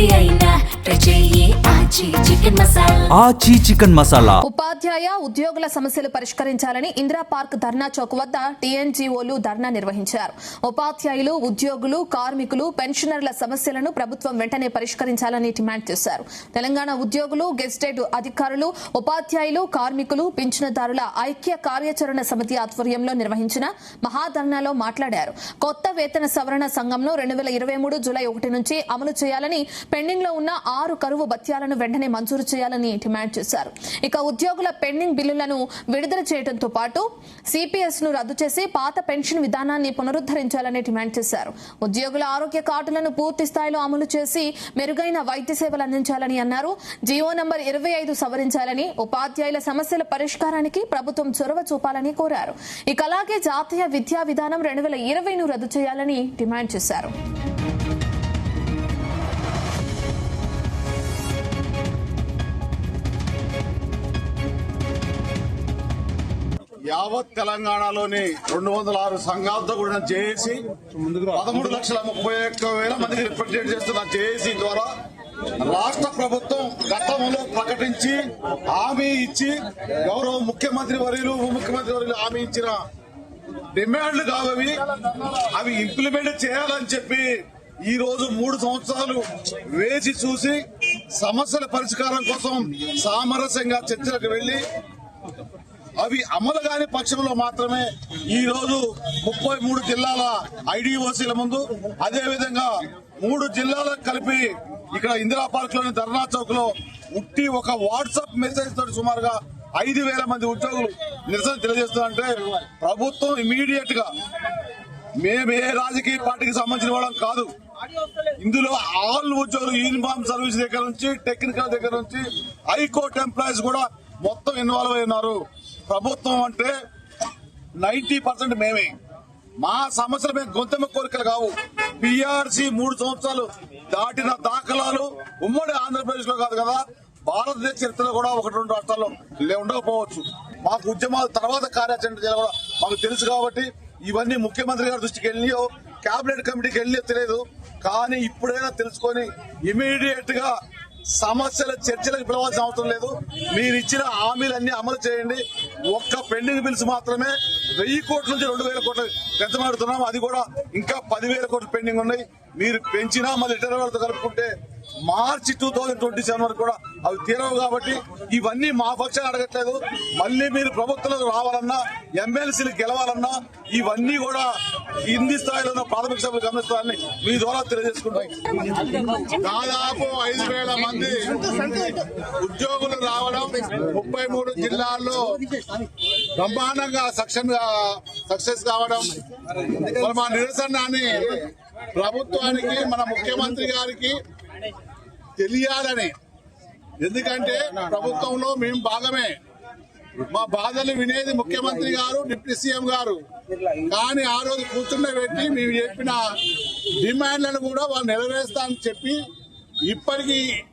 ఏది అయినా ట్రై చెయ్యి ఆచి చికెన్ మసాలా. ఆచి చికెన్ మసాలా. ఉపాధ్యాయ ఉద్యోగుల సమస్యలు పరిష్కరించాలని ఇందిరా పార్క్ ధర్నా చౌక్ వద్ద టీఎన్జీఓలు ధర్నా నిర్వహించారు. ఉపాధ్యాయులు, ఉద్యోగులు, కార్మికులు, పెన్షనర్ల సమస్యలను ప్రభుత్వం వెంటనే పరిష్కరించాలని డిమాండ్ చేశారు. తెలంగాణ ఉద్యోగులు, గెజిటెడ్ అధికారులు, ఉపాధ్యాయులు, కార్మికులు, పింఛనుదారుల ఐక్య కార్యాచరణ సమితి ఆధ్వర్యంలో నిర్వహించిన మహాధర్నాలో మాట్లాడారు. కొత్త వేతన సవరణ సంఘంను 2023 జూలై 1 నుంచి అమలు చేయాలని, పెండింగ్ లో ఉన్న 6 కరువు భత్యాలను వెంటనే మంజూరు చేయాలని డిమాండ్ చేశారు. ఇక ఉద్యోగుల పెండింగ్ బిల్లులను విడుదల చేయడంతో పాటు సిపిఎస్ ను రద్దు చేసి పాత పెన్షన్ విధానాన్ని పునరుద్దరించాలని డిమాండ్ చేశారు. ఉద్యోగుల ఆరోగ్య కార్డులను పూర్తి స్థాయిలో అమలు చేసి మెరుగైన వైద్య సేవలు అందించాలని అన్నారు. జీవో నంబర్ 25 సవరించాలని, ఉపాధ్యాయుల సమస్యల పరిష్కారానికి ప్రభుత్వం చొరవ చూపాలని కోరారు. ఇక అలాగే జాతీయ విద్యా విధానం 2020ను రద్దు చేయాలని డిమాండ్ చేశారు. యావత్ తెలంగాణలోని 206 సంఘాలతో కూడిన జేఏసీ 13,31,000 మందికి రిప్రజెంట్ చేస్తున్న జేఏసీ ద్వారా రాష్ట్ర ప్రభుత్వం గతంలో ప్రకటించి హామీ ఇచ్చి గౌరవ ముఖ్యమంత్రి వర్యులు, ఉప ముఖ్యమంత్రి వర్యులు హామీ ఇచ్చిన డిమాండ్లు కావవి, అవి ఇంప్లిమెంట్ చేయాలని చెప్పి ఈ రోజు 3 సంవత్సరాలు వేచి చూసి సమస్యల పరిష్కారం కోసం సామరస్యంగా చర్చలకు వెళ్లి అవి అమలు కాని పక్షంలో మాత్రమే ఈ రోజు 33 జిల్లాల ఐడిఓసీల ముందు, అదేవిధంగా 3 జిల్లాలకు కలిపి ఇక్కడ ఇందిరా పార్క్ లోని ధర్నా చౌక్ లో ఉట్టి ఒక వాట్సాప్ మెసేజ్ తోటి సుమారుగా 5,000 మంది ఉద్యోగులు నిరసన తెలియజేస్తున్నారంటే ప్రభుత్వం ఇమీడియట్ గా, మేము ఏ రాజకీయ పార్టీకి సంబంధించిన వాళ్ళం కాదు, ఇందులో ఆల్ ఉద్యోగులు యూనిఫామ్ సర్వీస్ దగ్గర నుంచి టెక్నికల్ దగ్గర నుంచి హైకోర్టు ఎంప్లాయీస్ కూడా మొత్తం ఇన్వాల్వ్ అయి ఉన్నారు. ప్రభుత్వం అంటే 90% మేమే. మా సమస్యలు మేము గొంతెమ్మ కోరికలు కావు. పిఆర్సీ 3 సంవత్సరాలు దాటిన దాఖలాలు ఉమ్మడి ఆంధ్రప్రదేశ్ లో కాదు కదా, భారతదేశ చరిత్రలో కూడా 1-2 రాష్ట్రాల్లో ఉండకపోవచ్చు. మాకు ఉద్యమాల తర్వాత కార్యాచరణ చేయాలి కూడా మాకు తెలుసు కాబట్టి ఇవన్నీ ముఖ్యమంత్రి గారి దృష్టికి వెళ్ళియో కేబినెట్ కమిటీకి వెళ్ళియో తెలియదు. కానీ ఇప్పుడైనా తెలుసుకొని ఇమీడియట్ గా సమస్యల చర్చలకు పిలవాల్సిన అవసరం లేదు. మీరు ఇచ్చిన హామీలన్నీ అమలు చేయండి. ఒక్క పెండింగ్ బిల్స్ మాత్రమే 1000 కోట్ల నుంచి 2,000 కోట్లు పెంచబడుతున్నాం. అది కూడా ఇంకా 10,000 కోట్లు పెండింగ్ ఉన్నాయి. మీరు పెంచినా మళ్ళీ రిటర్న్ వాళ్ళతో కలుపుకుంటే మార్చి 2027 వరకు కూడా అవి తీరవు. కాబట్టి ఇవన్నీ మా పక్షాన్ని అడగట్లేదు. మళ్ళీ మీరు ప్రభుత్వంలో రావాలన్నా, ఎమ్మెల్సీలు గెలవాలన్నా ఇవన్నీ కూడా కింది స్థాయిలో ఉన్న ప్రాథమిక సభలు గమనిస్తారని మీ ద్వారా తెలియజేసుకుంటాం. దాదాపు 5,000 మంది ఉద్యోగులు రావడం 33 జిల్లాల్లో బ్రహ్మాండంగా సక్సెస్ కావడం, మా నిరసనని ప్రభుత్వానికి, మన ముఖ్యమంత్రి గారికి తెలియాలని. ఎందుకంటే ప్రభుత్వంలో మేము భాగమే. మా బాధలు వినేది ముఖ్యమంత్రి గారు, డిప్యూటీ సీఎం గారు. కానీ ఆ రోజు కూర్చుండబెట్టి మేము చెప్పిన డిమాండ్లను కూడా వాళ్ళు నెరవేరుస్తా అని చెప్పి ఇప్పటికీ